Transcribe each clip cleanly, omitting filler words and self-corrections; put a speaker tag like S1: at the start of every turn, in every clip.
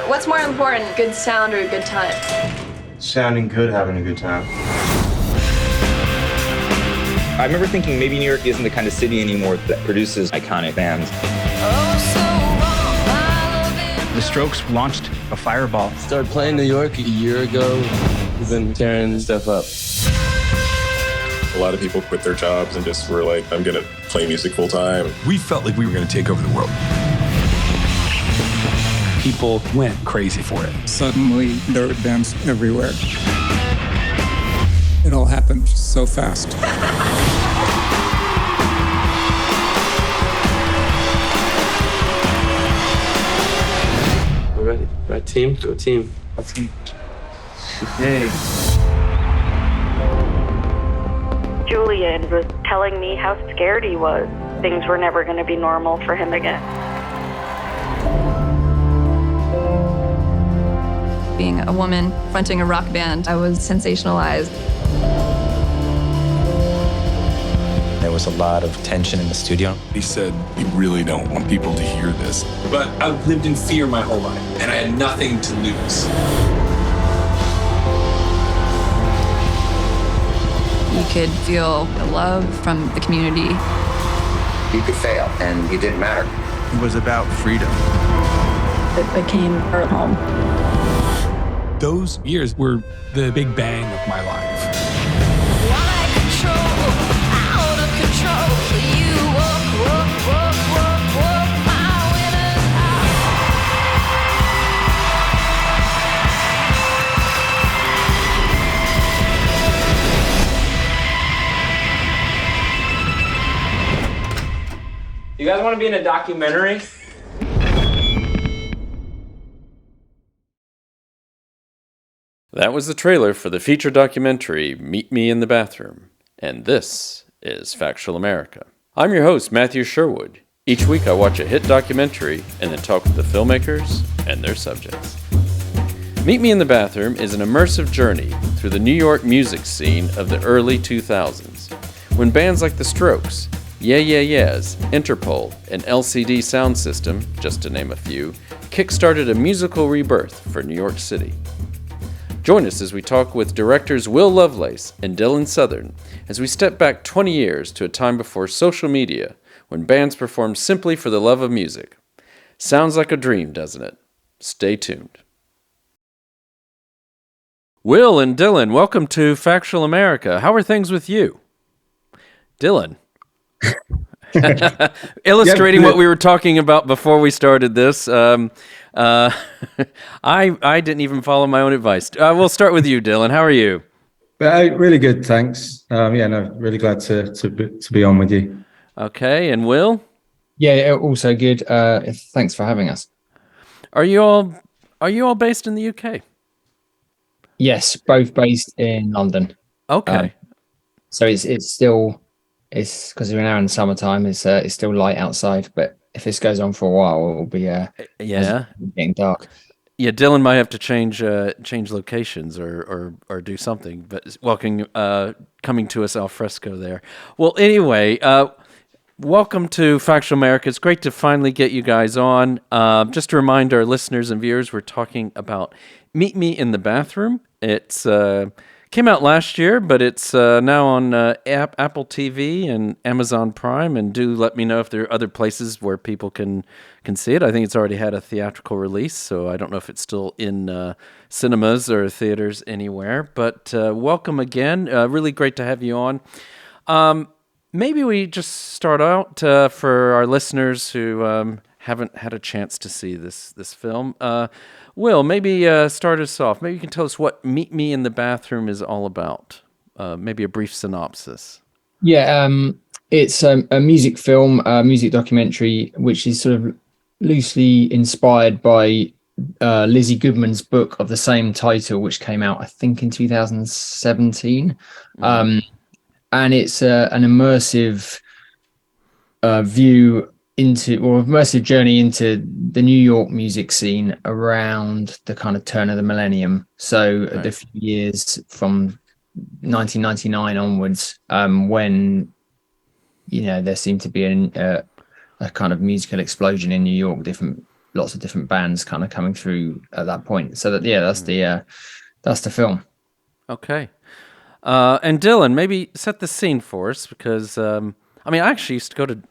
S1: What's more important, good sound or a good time?
S2: Sounding good, having a good time.
S3: I remember thinking maybe New York isn't the kind of city anymore that produces iconic bands.
S4: The Strokes launched a fireball.
S5: Started playing New York a year ago. We've been tearing stuff up.
S6: A lot of people quit their jobs and just were like, I'm gonna play music full time.
S7: We felt like we were gonna take over the world. People went crazy for it.
S8: Suddenly, there were bands everywhere. It all happened so fast.
S5: We're ready. Right team? Go team.
S2: Hey.
S9: Julian was telling me how scared he was. Things were never going to be normal for him again.
S1: Being a woman fronting a rock band, I was sensationalized.
S10: There was a lot of tension in the studio.
S7: He said, we really don't want people to hear this. But I've lived in fear my whole life, and I had nothing to lose.
S1: You could feel the love from the community.
S11: You could fail, and it didn't matter.
S4: It was about freedom.
S9: It became our home.
S7: Those years were the big bang of my life.
S3: You guys want to be in a documentary?
S12: That was the trailer for the feature documentary Meet Me in the Bathroom, and this is Factual America. I'm your host, Matthew Sherwood. Each week I watch a hit documentary and then talk with the filmmakers and their subjects. Meet Me in the Bathroom is an immersive journey through the New York music scene of the early 2000s, when bands like The Strokes, Yeah Yeah Yeahs, Interpol, and LCD Soundsystem, just to name a few, kickstarted a musical rebirth for New York City. Join us as we talk with directors Will Lovelace and Dylan Southern as we step back 20 years to a time before social media, when bands performed simply for the love of music. Sounds like a dream, doesn't it? Stay tuned. Will and Dylan, welcome to Factual America. How are things with you? Dylan. Illustrating what we were talking about before we started this, I didn't even follow my own advice. We'll start with you, Dylan. How are you?
S2: Really good, thanks. Really glad to be on with you.
S12: Okay, and Will?
S13: Yeah, also good. Thanks for having us.
S12: Are you all based in the UK?
S13: Yes, both based in London.
S12: Okay.
S13: So it's still because we're now in the summertime. It's still light outside, but if this goes on for a while, it will be getting dark.
S12: Yeah, Dylan might have to change locations or do something. But coming to us al fresco there. Well, anyway, welcome to Factual America. It's great to finally get you guys on. Just to remind our listeners and viewers, we're talking about Meet Me in the Bathroom. It's came out last year, but it's now on Apple TV and Amazon Prime. And do let me know if there are other places where people can see it. I think it's already had a theatrical release, so I don't know if it's still in cinemas or theaters anywhere. But welcome again. Really great to have you on. Maybe we just start out for our listeners who haven't had a chance to see this film. Will, maybe start us off. Maybe you can tell us what Meet Me in the Bathroom is all about. Maybe a brief synopsis.
S13: Yeah, it's a music film, music documentary, which is sort of loosely inspired by Lizzie Goodman's book of the same title, which came out, I think, in 2017. And it's an immersive immersive journey into the New York music scene around the kind of turn of the millennium. So the few years from 1999 onwards, when there seemed to be a kind of musical explosion in New York, different lots of different bands kind of coming through at that point. So that's the film.
S12: Okay. And Dylan, maybe set the scene for us, because I actually used to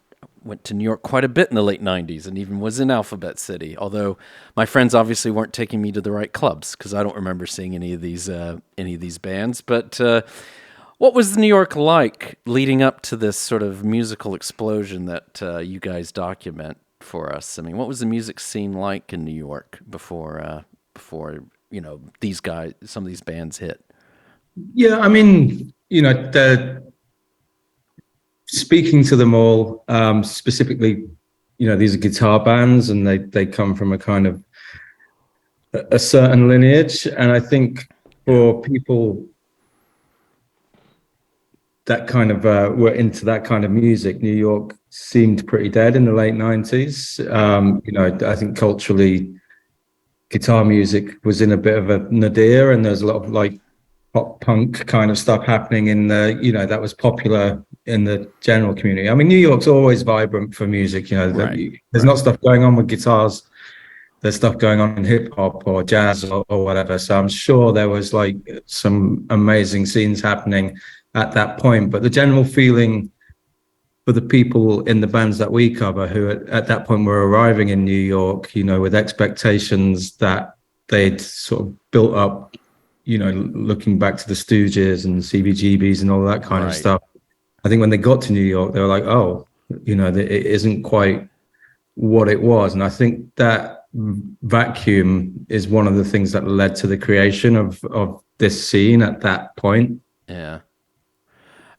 S12: went to New York quite a bit in the late 90s and even was in Alphabet City, although my friends obviously weren't taking me to the right clubs, because I don't remember seeing any of these bands. But what was New York like leading up to this sort of musical explosion that you guys document for us? I mean, what was the music scene like in New York before these guys, some of these bands hit?
S2: Yeah, speaking to them all, specifically, these are guitar bands, and they come from a kind of a certain lineage. And I think for people that kind of were into that kind of music, New York seemed pretty dead in the late 90s. I think culturally, guitar music was in a bit of a nadir, and there's a lot of like pop punk kind of stuff happening in that was popular in the general community. I mean, New York's always vibrant for music. There's not stuff going on with guitars. There's stuff going on in hip hop or jazz or whatever. So I'm sure there was like some amazing scenes happening at that point. But the general feeling for the people in the bands that we cover, who at that point were arriving in New York, with expectations that they'd sort of built up, looking back to the Stooges and CBGBs and all that kind of stuff. I think when they got to New York, they were like, oh, it isn't quite what it was. And I think that vacuum is one of the things that led to the creation of this scene at that point.
S12: Yeah.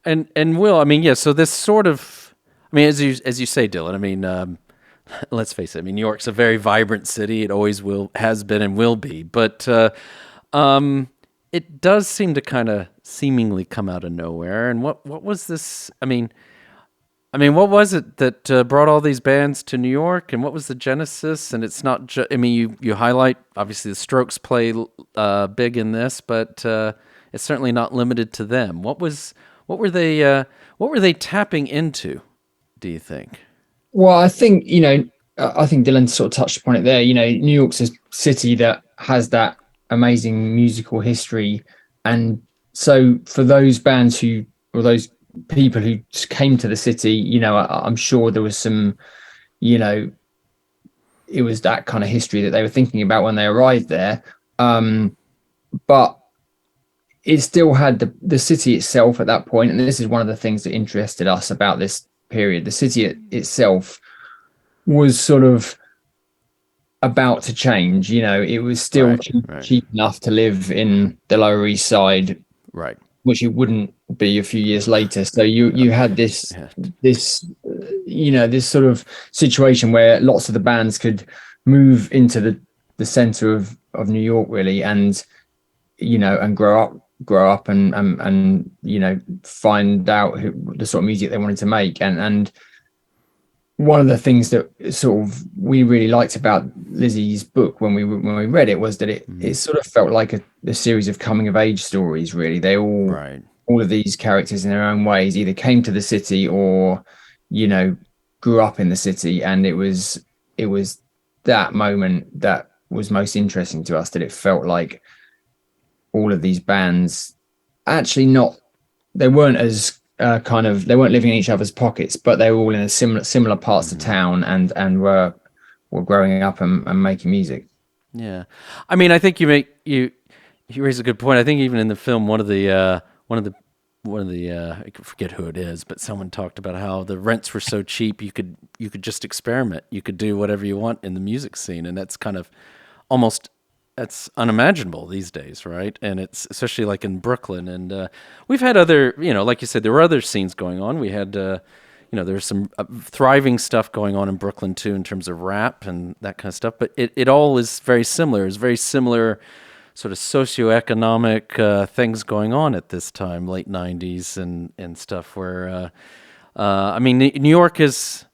S12: And Will, so this sort of, as you say, Dylan, let's face it, New York's a very vibrant city. It always has been and will be. But it does seem to kind of seemingly come out of nowhere. And what was this? What was it that brought all these bands to New York, and what was the genesis? And it's not just, you highlight, obviously the Strokes play big in this, but it's certainly not limited to them. What were they tapping into, do you think?
S13: Well, I think Dylan sort of touched upon it there. New York's a city that has that amazing musical history, and so for those bands or those people who came to the city, I'm sure there was some, it was that kind of history that they were thinking about when they arrived there. But it still had the city itself at that point, and this is one of the things that interested us about this period. The city itself was sort of about to change. It was still cheap enough to live in the Lower East Side,
S12: right?
S13: Which it wouldn't be a few years later. So you had this sort of situation where lots of the bands could move into the center of New York, really, and and grow up and find out the sort of music they wanted to make. And one of the things that sort of we really liked about Lizzie's book when we read it was that it sort of felt like a series of coming of age stories, really. They all of these characters in their own ways either came to the city or grew up in the city, and it was that moment that was most interesting to us, that it felt like all of these bands actually they weren't as they weren't living in each other's pockets, but they were all in a similar parts of town and were growing up and making music.
S12: Yeah, I think you raise a good point. I think even in the film, one of the I forget who it is, but someone talked about how the rents were so cheap you could just experiment, you could do whatever you want in the music scene, and that's kind of that's unimaginable these days, right? And it's especially like in Brooklyn, and we've had other, like you said, there were other scenes going on. We had, there's some thriving stuff going on in Brooklyn too, in terms of rap and that kind of stuff. But it all is very similar. It's very similar sort of socioeconomic things going on at this time, late 90s and stuff. Where, New York is.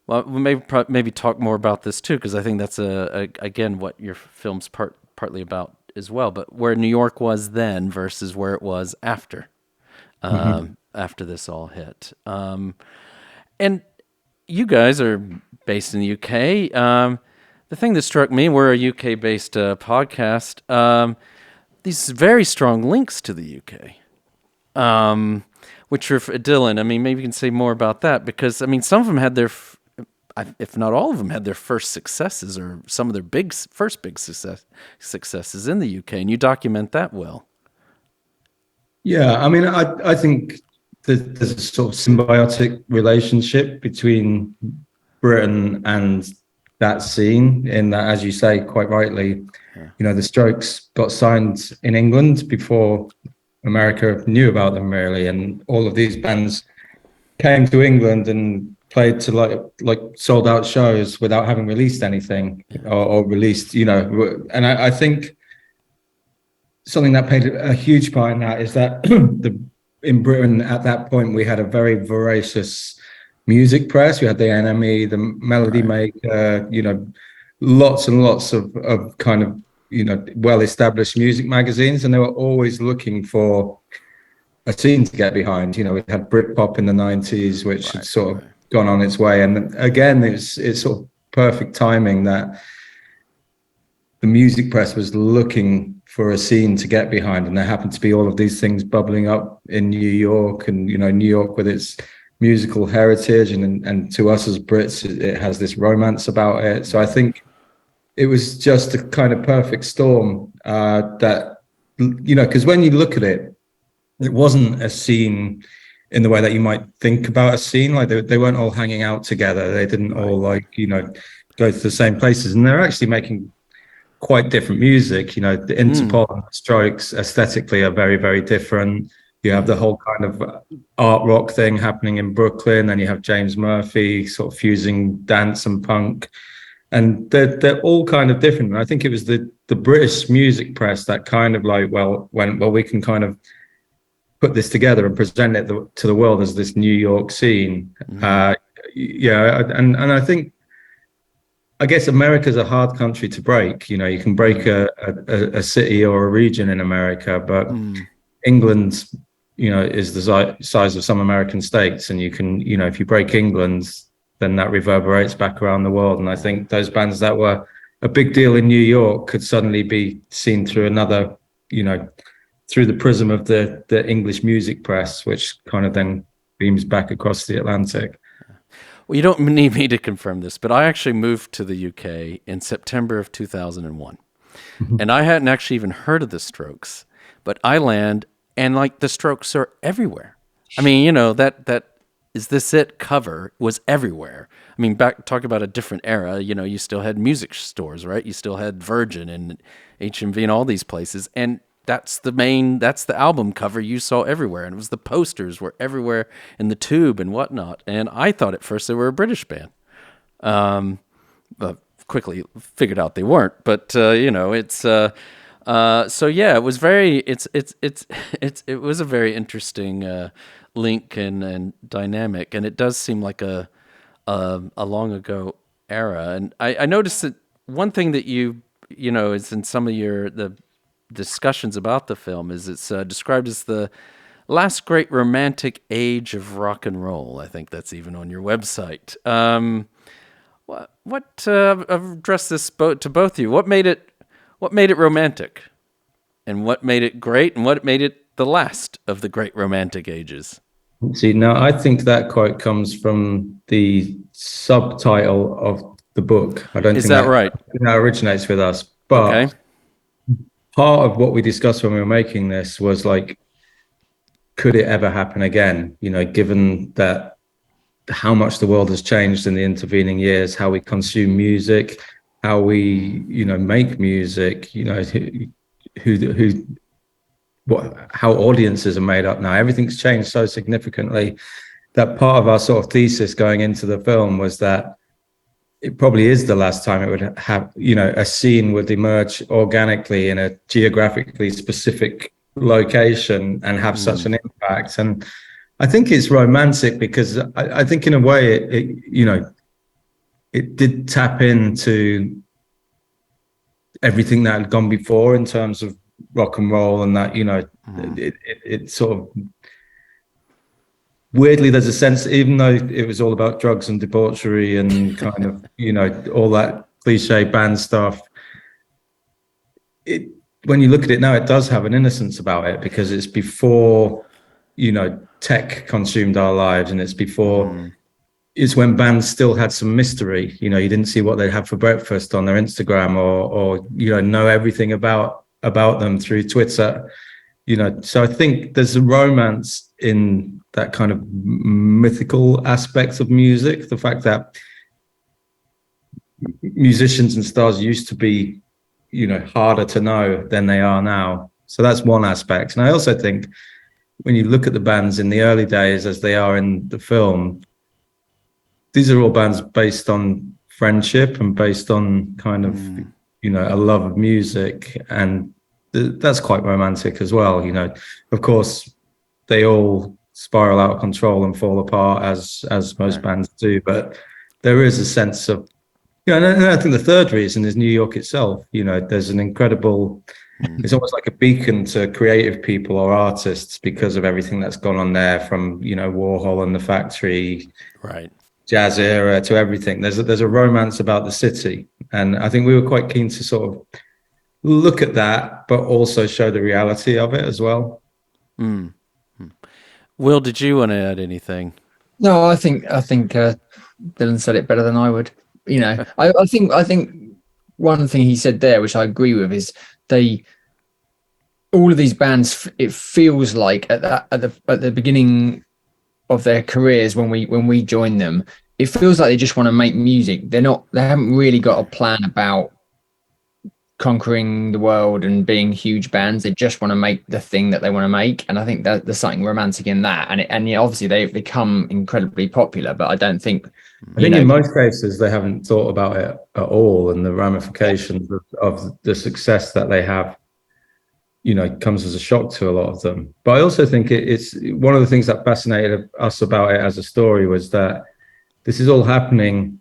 S12: Well, we'll maybe talk more about this too, because I think that's again what your film's partly about as well. But where New York was then versus where it was after, after this all hit. And you guys are based in the UK. The thing that struck me, we're a UK-based podcast, these very strong links to the UK, which are, Dylan, I mean, maybe you can say more about that, because, I mean, some of them had their, if not all of them, had their first successes, or some of their first big successes in the UK, and you document that well.
S2: Yeah, I mean, I think there's a sort of symbiotic relationship between Britain and that scene, in that, as you say quite rightly, you know, the Strokes got signed in England before America knew about them, really, and all of these bands came to England and played to like sold out shows without having released anything, or released, you know. And I think something that played a huge part in that is that in Britain at that point we had a very voracious music press. We had the NME, the Melody Maker, you know, lots and lots of kind of, you know, well-established music magazines, and they were always looking for a scene to get behind. You know, we had Britpop in the 90s, which had sort of gone on its way, and again, it's sort of perfect timing that the music press was looking for a scene to get behind, and there happened to be all of these things bubbling up in New York, and, you know, New York with its musical heritage, and to us as Brits, it has this romance about it. So I think it was just a kind of perfect storm, that, you know, because when you look at it, it wasn't a scene in the way that you might think about a scene. Like they weren't all hanging out together. They didn't all, like, you know, go to the same places, and they're actually making quite different music. You know, the Interpol and the Strokes aesthetically are very, very different. You have the whole kind of art rock thing happening in Brooklyn, and you have James Murphy sort of fusing dance and punk, and they're all kind of different. And I think it was the British music press that kind of like, we can kind of put this together and present it to the world as this New York scene. Yeah, and I think, I guess America's a hard country to break. You know, you can break a city or a region in America, but England, you know, is the size of some American states, and you can, you know, if you break England, then that reverberates back around the world. And I think those bands that were a big deal in New York could suddenly be seen through another, you know, through the prism of the English music press, which kind of then beams back across the Atlantic.
S12: Well, you don't need me to confirm this, but I actually moved to the UK in September of 2001. And I hadn't actually even heard of the Strokes, but I land, and like the Strokes are everywhere. I mean, you know, that Is This It cover was everywhere. I mean, talk about a different era. You know, you still had music stores, right? You still had Virgin and HMV and all these places. And that's the album cover you saw everywhere. And it was the posters were everywhere in the Tube and whatnot. And I thought at first they were a British band. Quickly figured out they weren't. But, you know, it's... so yeah, it was it was a very interesting link and dynamic, and it does seem like a long ago era. And I noticed that one thing that you know is in some of the discussions about the film is it's described as the last great romantic age of rock and roll. I think that's even on your website. I've addressed this to both of you. What made it romantic, and what made it great, and what made it the last of the great romantic ages?
S2: See, now I think that quote comes from the subtitle of the book. I don't think that right? That originates with us, but okay. Part of what we discussed when we were making this was like, could it ever happen again? You know, given that how much the world has changed in the intervening years, how we consume music, how we, you know, make music, you know, how audiences are made up now. Everything's changed so significantly that part of our sort of thesis going into the film was that it probably is the last time it would have, you know, a scene would emerge organically in a geographically specific location and have such an impact. And I think it's romantic because I think in a way it you know, it did tap into everything that had gone before in terms of rock and roll, and that, you know, it sort of weirdly, there's a sense, even though it was all about drugs and debauchery and kind of, you know, all that cliche band stuff. When you look at it now, it does have an innocence about it because it's before, tech consumed our lives, and it's before. It's when bands still had some mystery. You didn't see what they had for breakfast on their Instagram, or know everything about them through Twitter. So I think there's a romance in that kind of mythical aspect of music. The fact that musicians and stars used to be, harder to know than they are now. So that's one aspect. And I also think when you look at the bands in the early days as they are in the film, these are all bands based on friendship and based on kind of, a love of music. And that's quite romantic as well. Of course, they all spiral out of control and fall apart as most bands do. But there is a sense of, and I think the third reason is New York itself. There's an incredible, it's almost like a beacon to creative people or artists because of everything that's gone on there, from, Warhol and the Factory,
S12: right,
S2: jazz era to everything. There's a romance about the city. And I think we were quite keen to sort of look at that, but also show the reality of it as well.
S12: Will, did you want to add anything?
S13: No, I think Dylan said it better than I would. I think one thing he said there, which I agree with, is all of these bands, it feels like at the beginning of their careers, when we join them, it feels like they just want to make music. They haven't really got a plan about conquering the world and being huge bands. They just want to make the thing that they want to make, and I think that there's something romantic in that. And obviously they've become incredibly popular, but I don't think.
S2: I think in most cases they haven't thought about it at all, and the ramifications of the success that they have, comes as a shock to a lot of them. But I also think it's one of the things that fascinated us about it as a story was that this is all happening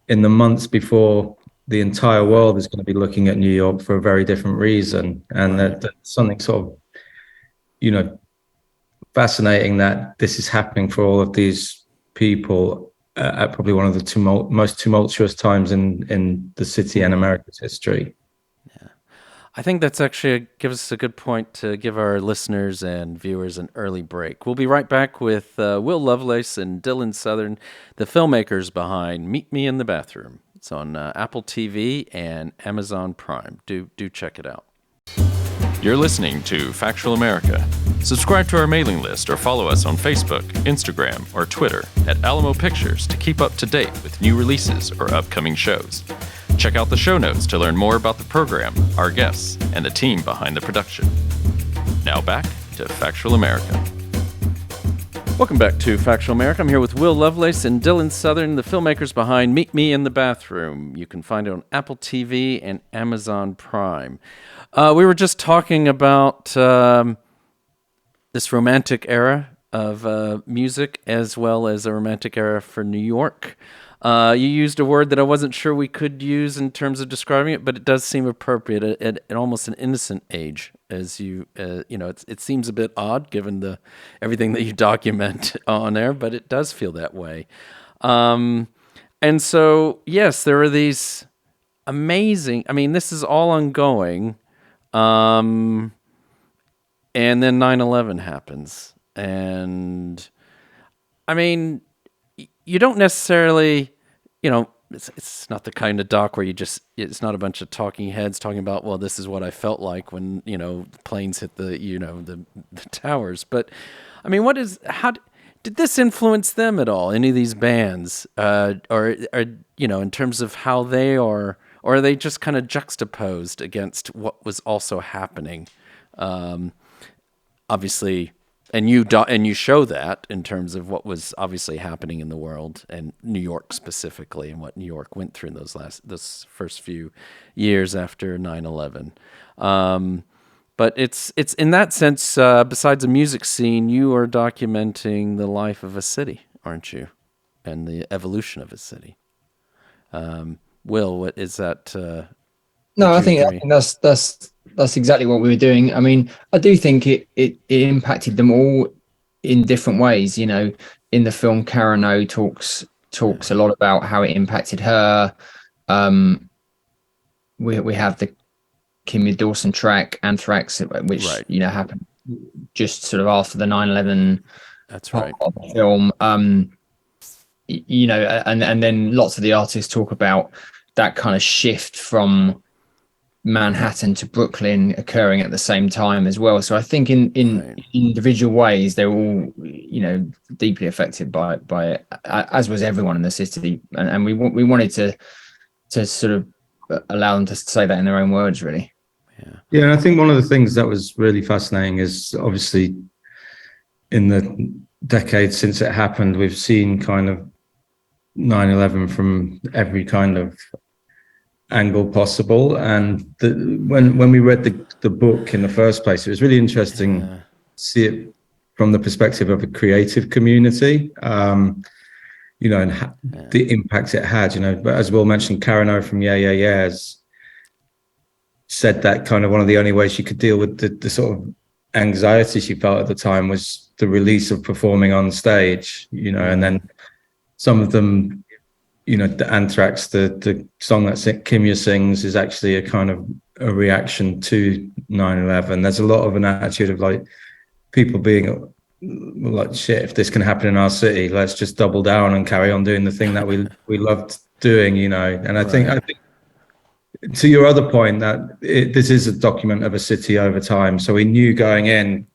S2: in the months before the entire world is going to be looking at New York for a very different reason. And that's something sort of, fascinating that this is happening for all of these people at probably one of the most tumultuous times in the city and America's history.
S12: Yeah, I think that's actually gives us a good point to give our listeners and viewers an early break. We'll be right back with Will Lovelace and Dylan Southern, the filmmakers behind Meet Me in the Bathroom. It's on Apple TV and Amazon Prime. Do check it out.
S14: You're listening to Factual America. Subscribe to our mailing list or follow us on Facebook, Instagram, or Twitter at Alamo Pictures to keep up to date with new releases or upcoming shows. Check out the show notes to learn more about the program, our guests, and the team behind the production. Now back to Factual America.
S12: Welcome back to Factual America. I'm here with Will Lovelace and Dylan Southern, the filmmakers behind Meet Me in the Bathroom. You can find it on Apple TV and Amazon Prime. We were just talking about this romantic era of music, as well as a romantic era for New York. You used a word that I wasn't sure we could use in terms of describing it, but it does seem appropriate at almost an innocent age. As it seems a bit odd given everything that you document on there, but it does feel that way. And so, yes, there are these amazing. I mean, this is all ongoing. And then 9/11 happens, and I mean, you don't necessarily, it's not the kind of doc where it's not a bunch of talking heads talking about, well, this is what I felt like when, the planes hit the towers. But I mean, how did this influence them at all? Any of these bands, or in terms of how they are, or are they just kind of juxtaposed against what was also happening? Obviously, and you show that in terms of what was obviously happening in the world and New York specifically, and what New York went through in those first few years after 9/11. But it's in that sense, besides the music scene, you are documenting the life of a city, aren't you, and the evolution of a city. Will, what is that?
S13: No, I think that's exactly what we were doing. I mean, I do think it impacted them all in different ways. In the film, Karen O talks a lot about how it impacted her. We have the Kimmy Dawson track Anthrax, which happened just sort of after the 9/11.
S12: That's right.
S13: Of the film. And then lots of the artists talk about that kind of shift from Manhattan to Brooklyn occurring at the same time as well. So I think in individual ways they're all deeply affected by it, as was everyone in the city. And we wanted to sort of allow them to say that in their own words, really.
S2: Yeah, and I think one of the things that was really fascinating is obviously in the decades since it happened, we've seen kind of 9/11 from every kind of angle possible. And when we read the book in the first place, it was really interesting to see it from the perspective of a creative community, and the impact it had. But as Will mentioned, Karen O from Yeah Yeah Yeahs said that kind of one of the only ways she could deal with the sort of anxiety she felt at the time was the release of performing on stage, and then some of them, the Anthrax, the song that Kimya sings is actually a kind of a reaction to 9/11. There's a lot of an attitude of like people being like, shit, if this can happen in our city, let's just double down and carry on doing the thing that we loved doing, And I think to your other point that this is a document of a city over time. So we knew going in,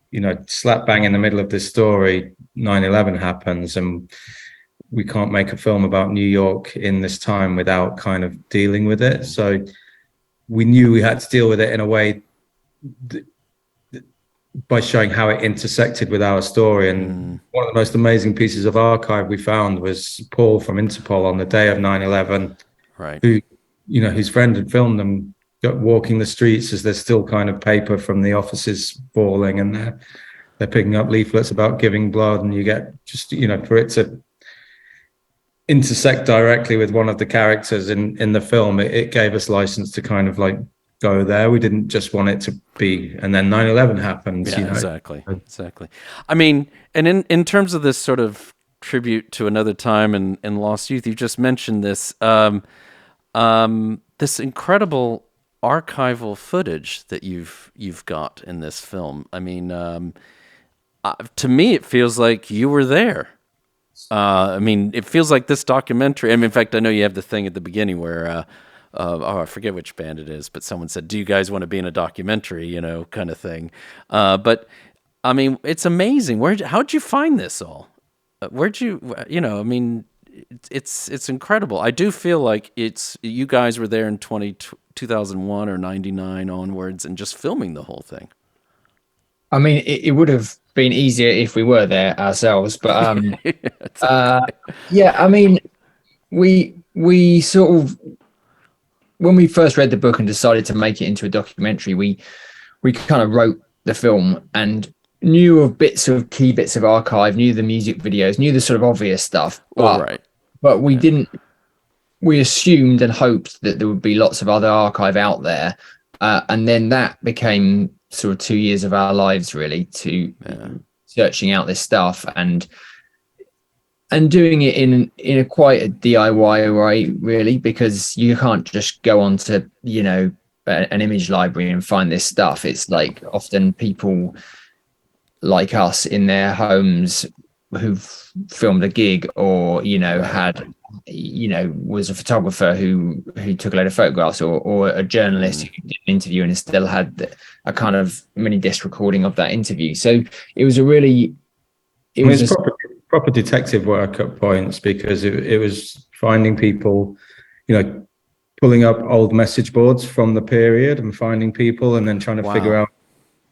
S2: slap bang in the middle of this story, 9/11 happens, and we can't make a film about New York in this time without kind of dealing with it. So we knew we had to deal with it in a way by showing how it intersected with our story. And one of the most amazing pieces of archive we found was Paul from Interpol on the day of 9/11, who, his friend had filmed them walking the streets as there's still kind of paper from the offices falling, and they're picking up leaflets about giving blood, and you get just, for it to intersect directly with one of the characters in the film, it gave us license to kind of like go there. We didn't just want it to be, and then 9/11 happens.
S12: Exactly. I mean, and in terms of this sort of tribute to another time and lost youth, you just mentioned this this incredible archival footage that you've got in this film. I mean, to me, it feels like you were there. I mean, it feels like this documentary. I mean, in fact, I know you have the thing at the beginning where, I forget which band it is, but someone said, "Do you guys want to be in a documentary?" Kind of thing. But I mean, it's amazing. How'd you find this all? Where'd you? I mean, it's incredible. I do feel like you guys were there in 2001 or 99 onwards, and just filming the whole thing.
S13: I mean, it would have been easier if we were there ourselves, but I mean, we sort of, when we first read the book and decided to make it into a documentary, we kind of wrote the film and knew of key bits of archive, knew the music videos, knew the sort of obvious stuff, but we didn't. We assumed and hoped that there would be lots of other archive out there, and then that became sort of 2 years of our lives, really, to searching out this stuff and doing it in a quite a DIY way, really, because you can't just go on to an image library and find this stuff. It's like often people like us in their homes who've filmed a gig or had was a photographer who took a load of photographs, or a journalist who did an interview and still had a kind of mini disc recording of that interview. So it was
S2: proper detective work at points, because it was finding people, pulling up old message boards from the period and finding people, and then trying to figure out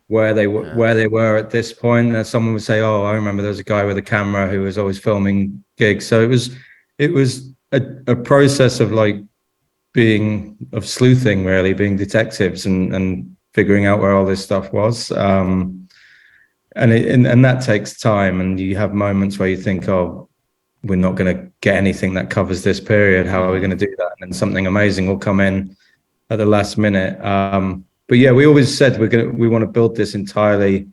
S2: where they were at this point. And someone would say, "Oh, I remember there was a guy with a camera who was always filming gigs." So it was a process of sleuthing, really, being detectives and figuring out where all this stuff was. And that takes time, and you have moments where you think, "Oh, we're not going to get anything that covers this period. How are we going to do that?" And then something amazing will come in at the last minute. But yeah, we always said we want to build this entirely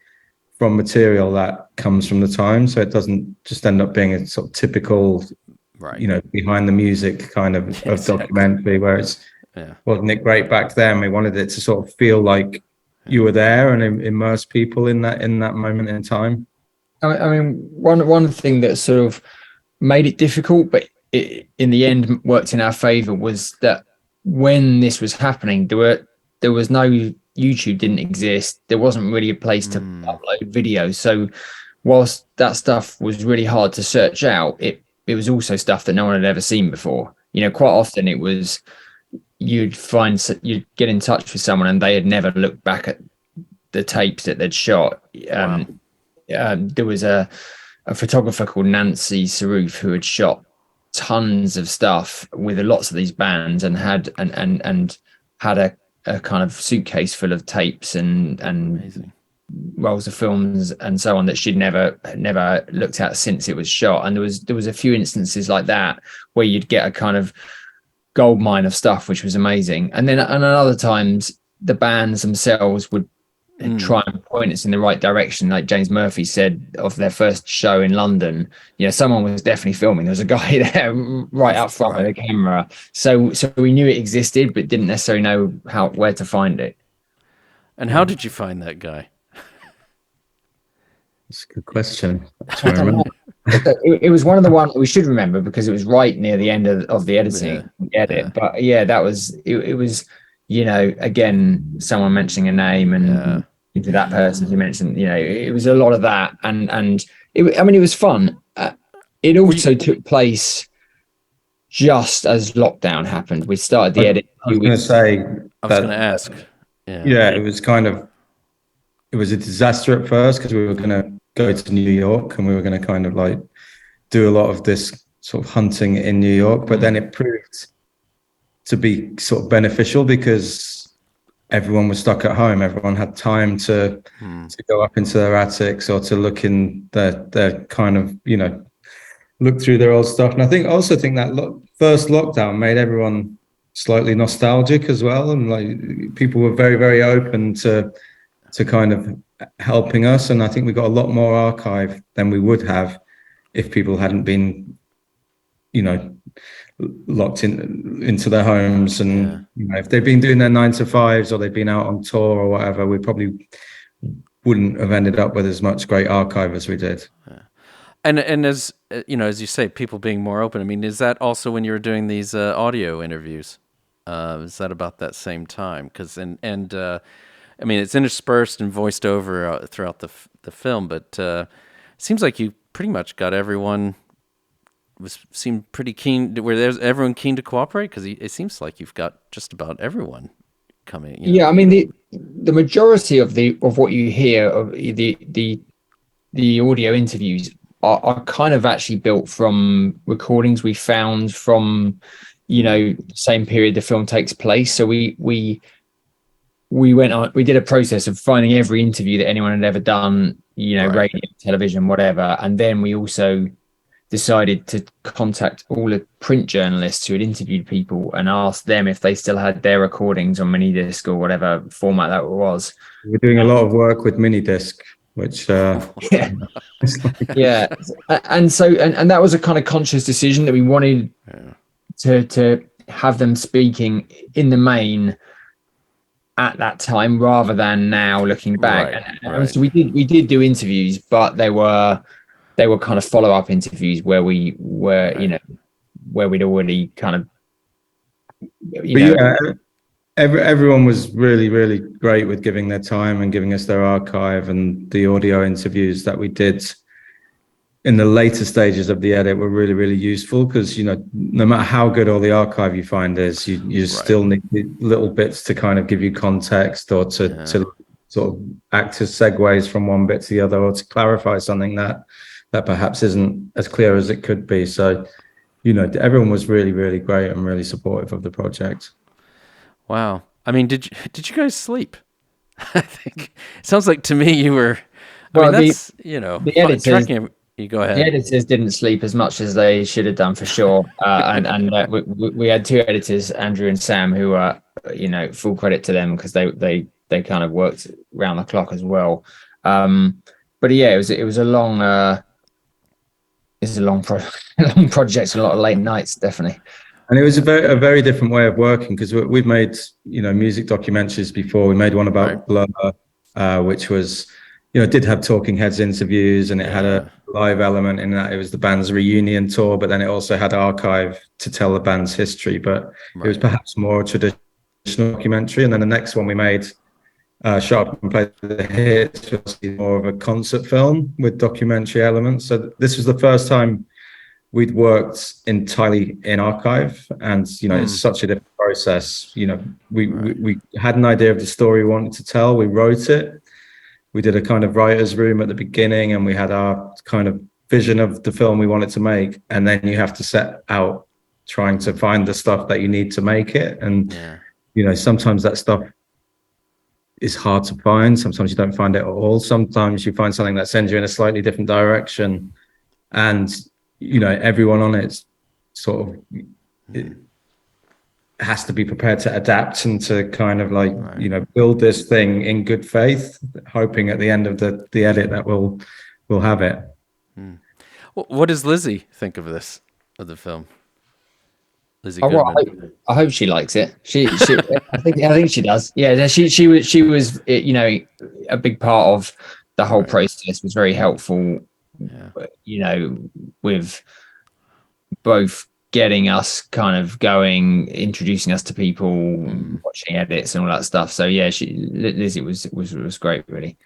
S2: from material that comes from the time, so it doesn't just end up being a sort of typical behind the music kind of documentary, where wasn't it great back then? We wanted it to sort of feel like you were there and immerse people in that moment in time.
S13: I mean, one thing that sort of made it difficult, but it in the end worked in our favor, was that when this was happening, there was no YouTube, didn't exist. There wasn't really a place to upload videos. So whilst that stuff was really hard to search out, it was also stuff that no one had ever seen before. Quite often it was you'd get in touch with someone and they had never looked back at the tapes that they'd shot. There was a photographer called Nancy Saroof who had shot tons of stuff with lots of these bands and had a kind of suitcase full of tapes and
S12: Amazing.
S13: Rolls of films and so on that she'd never looked at since it was shot. And there was a few instances like that where you'd get a kind of gold mine of stuff, which was amazing. And other times the bands themselves would try and point us in the right direction. Like James Murphy said of their first show in London, someone was definitely filming. There was a guy there right up front with a camera. So we knew it existed, but didn't necessarily know where to find it.
S12: And how did you find that guy?
S2: That's a good question.
S13: It was one of the ones we should remember because it was right near the end of the editing edit. But that was it was again, someone mentioning a name and into that person who mentioned, it was a lot of that. And it was fun. It also took place just as lockdown happened. We started the edit.
S2: I was going to
S12: ask.
S2: It was it was a disaster at first because we were going to go to New York and we were going to kind of like do a lot of this sort of hunting in New York. But then it proved to be sort of beneficial because everyone was stuck at home. Everyone had time to go up into their attics or to look in their kind of, look through their old stuff. And I also think that first lockdown made everyone slightly nostalgic as well. And like people were very, very open to kind of helping us. And I think we got a lot more archive than we would have if people hadn't been, locked into their homes. And if they'd been doing their 9 to 5s or they'd been out on tour or whatever, we probably wouldn't have ended up with as much great archive as we did.
S12: And as as you say, people being more open. I mean, is that also when you were doing these audio interviews? Is that about that same time? Because I mean, it's interspersed and voiced over throughout the film, but it seems like you pretty much got everyone seemed pretty keen. Were there's everyone keen to cooperate? Because it seems like you've got just about everyone coming.
S13: Yeah, I mean the majority of what you hear of the audio interviews are kind of actually built from recordings we found from the same period the film takes place. So we did a process of finding every interview that anyone had ever done, radio, television, whatever. And then we also decided to contact all the print journalists who had interviewed people and ask them if they still had their recordings on minidisc or whatever format that was.
S2: We're doing a lot of work with minidisc, which and
S13: that was a kind of conscious decision that we wanted to have them speaking in the main at that time rather than now looking back. So we did do interviews, but they were kind of follow-up interviews where we were where we'd already kind of
S2: everyone was really, really great with giving their time and giving us their archive, and the audio interviews that we did in the later stages of the edit were really, really useful because, no matter how good all the archive you find is, you still need little bits to kind of give you context or to sort of act as segues from one bit to the other or to clarify something that perhaps isn't as clear as it could be. So, everyone was really, really great and really supportive of the project.
S12: Wow. I mean, did you guys sleep? I think it sounds like to me you were.
S13: The
S12: editors. You go ahead.
S13: The editors didn't sleep as much as they should have done for sure, and we had two editors, Andrew and Sam, who are full credit to them because they kind of worked round the clock as well. But yeah, it was a long a long long project, a lot of late nights, definitely.
S2: And it was a very different way of working, because we've made, music documentaries before. We made one about Blur, which was, did have talking heads interviews, and it had a live element in that. It was the band's reunion tour, but then it also had archive to tell the band's history. But it was perhaps more traditional documentary. And then the next one we made, Shut Up and Play the Hits, was more of a concert film with documentary elements. So this was the first time we'd worked entirely in archive, and it's such a different process. We had an idea of the story we wanted to tell. We wrote it. We did a kind of writer's room at the beginning, and we had our kind of vision of the film we wanted to make. And then you have to set out trying to find the stuff that you need to make it. And sometimes that stuff is hard to find. Sometimes you don't find it at all. Sometimes you find something that sends you in a slightly different direction, and everyone on it sort of it has to be prepared to adapt and to kind of build this thing in good faith, hoping at the end of the edit that we'll have it.
S12: What does Lizzie think of this, of the film? Lizzie
S13: Goodman.
S12: Well,
S13: I hope she likes it. She I think she does. Yeah, she was a big part of the whole process. Was very helpful. With both getting us kind of going, introducing us to people, watching edits and all that stuff. So yeah, Lizzie was great, really.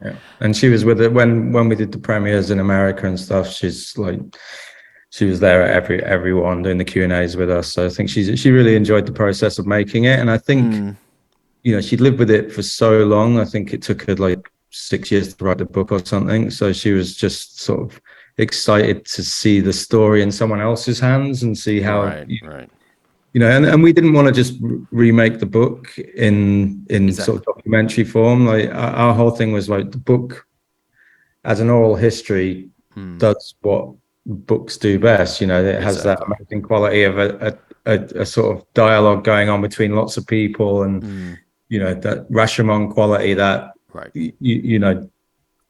S2: Yeah. And she was with it when we did the premieres in America and stuff. She was there at every one doing the Q&As with us. So I think she really enjoyed the process of making it. And I think she'd lived with it for so long. I think it took her 6 years to write the book or something. So she was just sort of excited to see the story in someone else's hands and see how and we didn't want to just remake the book in sort of documentary form. Our whole thing was the book as an oral history does what books do best. It has that amazing quality of a sort of dialogue going on between lots of people, and that Rashomon quality that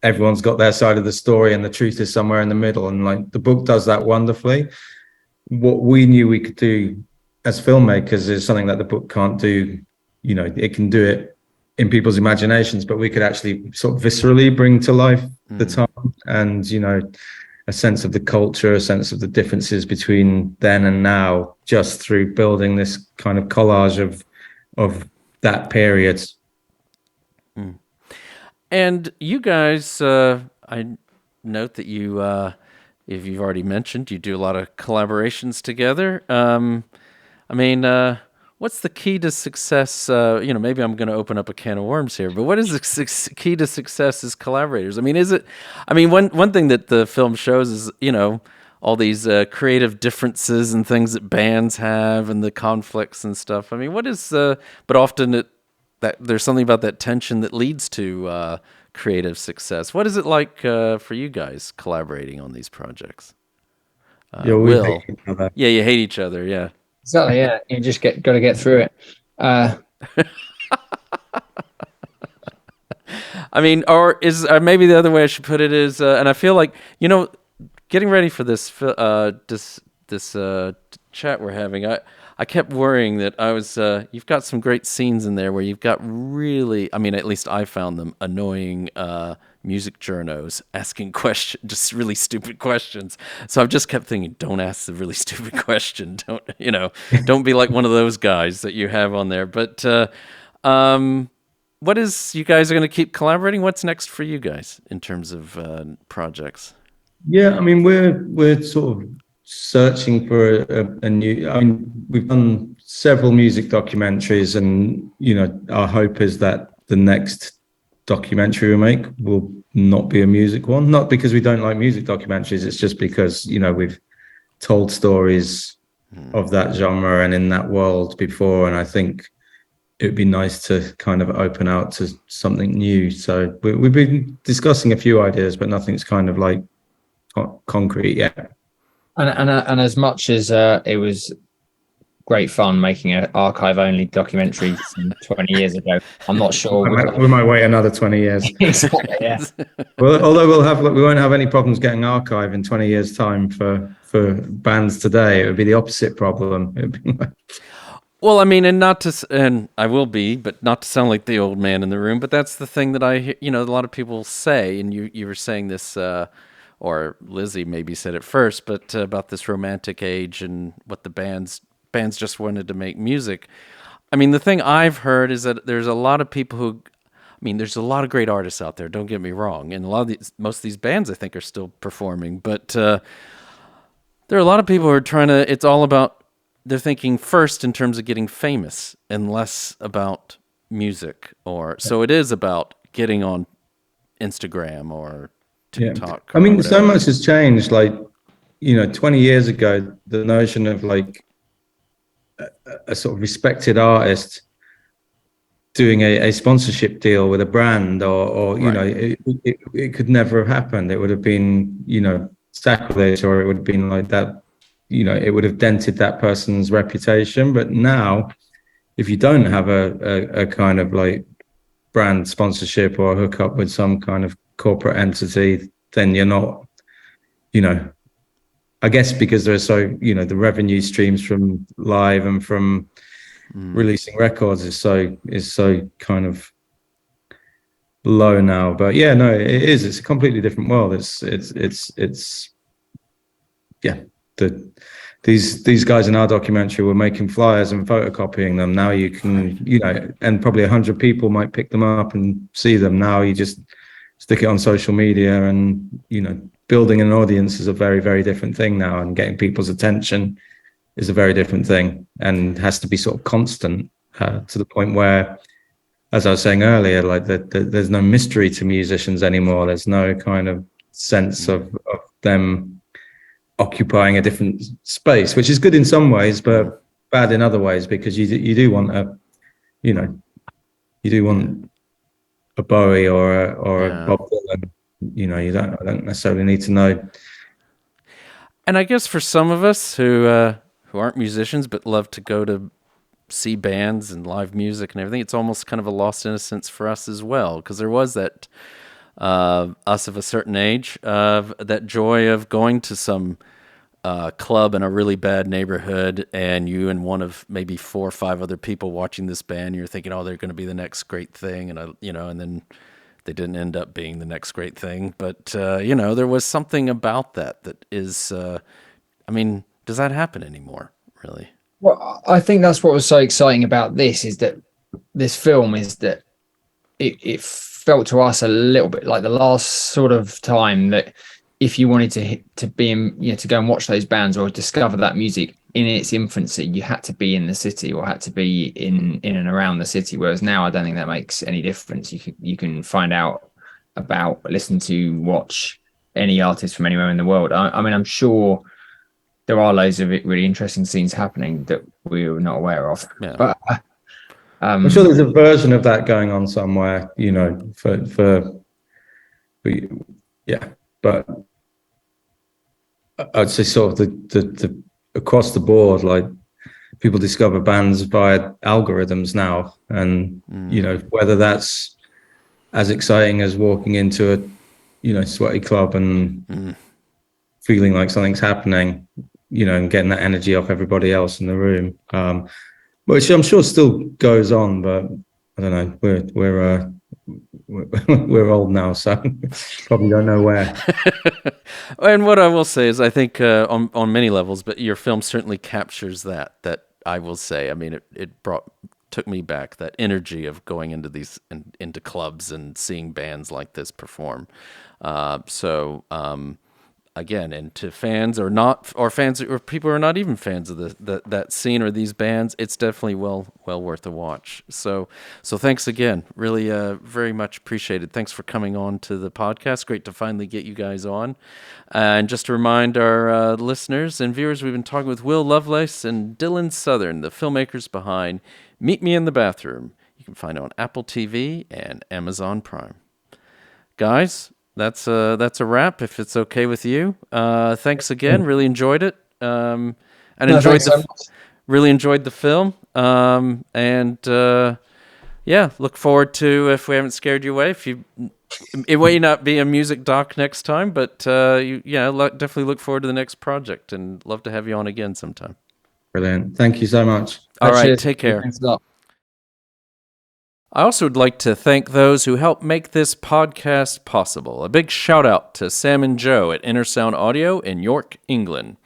S2: everyone's got their side of the story and the truth is somewhere in the middle, and the book does that wonderfully. What we knew we could do as filmmakers is something that the book can't do. It can do it in people's imaginations, but we could actually sort of viscerally bring to life the time, and a sense of the culture, a sense of the differences between then and now, just through building this kind of collage of that period.
S12: And you guys, I note that you, if you've already mentioned, you do a lot of collaborations together. What's the key to success? Maybe I'm going to open up a can of worms here, but what is the key to success as collaborators? One thing that the film shows is, all these creative differences and things that bands have and the conflicts and stuff. But often there's something about that tension that leads to creative success. What is it like for you guys collaborating on these projects?
S2: We hate each other.
S12: Yeah, you hate each other. Yeah,
S13: exactly. Yeah, you just got to get through it.
S12: Or maybe the other way I should put it is, and I feel like getting ready for this chat we're having, I kept worrying that you've got some great scenes in there where you've got really, at least I found them annoying music journos asking questions, just really stupid questions. So I've just kept thinking, don't ask the really stupid question. Don't be like one of those guys that you have on there. But what is, you guys are going to keep collaborating? What's next for you guys in terms of projects?
S2: Yeah, we're sort of searching for a new, we've done several music documentaries, and our hope is that the next documentary we make will not be a music one, not because we don't like music documentaries, it's just because we've told stories of that genre and in that world before, and I think it would be nice to kind of open out to something new. So we've been discussing a few ideas, but nothing's kind of concrete yet.
S13: And as much as it was great fun making an archive-only documentary some 20 years ago. I'm not sure.
S2: We might wait another 20 years.
S13: Exactly, yeah.
S2: Well, although we won't have any problems getting archive in 20 years' time for bands today. It would be the opposite problem. It'd be like,
S12: well, I mean, and I will be, but not to sound like the old man in the room, but that's the thing that I hear, a lot of people say, and you were saying this, or Lizzie maybe said it first, but about this romantic age and what the bands just wanted to make music. I mean, the thing I've heard is that there's a lot of people who, there's a lot of great artists out there, don't get me wrong, and most of these bands I think are still performing, but there are a lot of people who are it's all about, they're thinking first in terms of getting famous and less about music, so it is about getting on Instagram or TikTok.
S2: Yeah. So much has changed. 20 years ago, the notion of a sort of respected artist doing a sponsorship deal with a brand or it could never have happened. It would have been, sacrilege, or it would have been like that, it would have dented that person's reputation. But now, if you don't have a kind of brand sponsorship or hook up with some kind of corporate entity, then you're not, I guess because there's the revenue streams from live and from releasing records is so kind of low now. But yeah, no, it's a completely different world. These guys in our documentary were making flyers and photocopying them. Now you can, and probably 100 people might pick them up and see them. Now you just stick it on social media, and building an audience is a very, very different thing now, and getting people's attention is a very different thing, and has to be sort of constant to the point where, as I was saying earlier, there's no mystery to musicians anymore. There's no kind of sense of them occupying a different space, which is good in some ways, but bad in other ways, because you do want a Bowie or a Bob Dylan. You don't necessarily need to know.
S12: And I guess for some of us who aren't musicians but love to go to see bands and live music and everything, it's almost kind of a lost innocence for us as well, because there was that us of a certain age, that joy of going to some club in a really bad neighborhood, and you and one of maybe 4 or 5 other people watching this band, you're thinking, oh, they're going to be the next great thing, and and then they didn't end up being the next great thing. But there was something about that is, does that happen anymore, really?
S13: Well, I think that's what was so exciting about this, is that this film is that it felt to us a little bit like the last sort of time that if you wanted to be in, to go and watch those bands or discover that music in its infancy, you had to be in the city or had to be in and around the city. Whereas now, I don't think that makes any difference. You can find out about, listen to, watch any artist from anywhere in the world. I'm sure there are loads of really interesting scenes happening that we're not aware of.
S12: Yeah.
S13: But
S2: I'm sure there's a version of that going on somewhere, but I'd say sort of the across the board, people discover bands via algorithms now, and whether that's as exciting as walking into a sweaty club and feeling like something's happening, and getting that energy off everybody else in the room, which I'm sure still goes on, but I don't know, we're old now, so probably don't know where.
S12: And what I will say is, I think on many levels, but your film certainly captures that I will say. It took me back, that energy of going into into clubs and seeing bands like this perform. Again, and to fans or not, or fans or people who are not even fans of that scene or these bands, it's definitely well worth a watch. So thanks again, really very much appreciated. Thanks for coming on to the podcast. Great to finally get you guys on. And just to remind our listeners and viewers, we've been talking with Will Lovelace and Dylan Southern, the filmmakers behind Meet Me in the Bathroom. You can find it on Apple TV and Amazon Prime. Guys, that's a wrap, if it's okay with you. Thanks again. Really enjoyed it. And enjoyed Really enjoyed the film. Look forward to, if we haven't scared you away, it may not be a music doc next time, but definitely look forward to the next project and love to have you on again sometime.
S2: Brilliant. Thank you so much.
S12: All right,
S13: Cheers.
S12: take care.
S13: Thanks a lot.
S12: I also would like to thank those who helped make this podcast possible. A big shout out to Sam and Joe at Intersound Audio in York, England.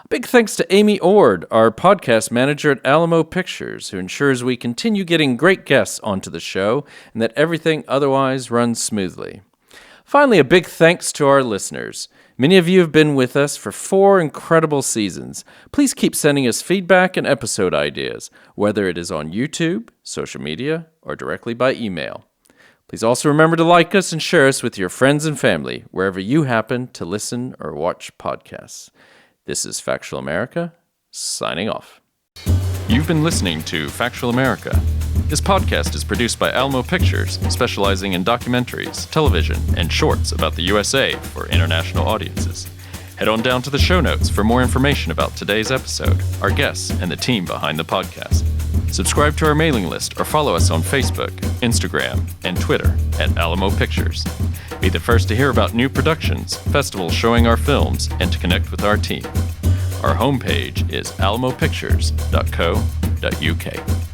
S12: A big thanks to Amy Ord, our podcast manager at Alamo Pictures, who ensures we continue getting great guests onto the show and that everything otherwise runs smoothly. Finally, a big thanks to our listeners. Many of you have been with us for 4 incredible seasons. Please keep sending us feedback and episode ideas, whether it is on YouTube, social media, or directly by email. Please also remember to like us and share us with your friends and family, wherever you happen to listen or watch podcasts. This is Factual America, signing off.
S14: You've been listening to Factual America. This podcast is produced by Alamo Pictures, specializing in documentaries, television, and shorts about the USA for international audiences. Head on down to the show notes for more information about today's episode, our guests, and the team behind the podcast. Subscribe to our mailing list or follow us on Facebook, Instagram, and Twitter at Alamo Pictures. Be the first to hear about new productions, festivals showing our films, and to connect with our team. Our homepage is alamopictures.co.uk.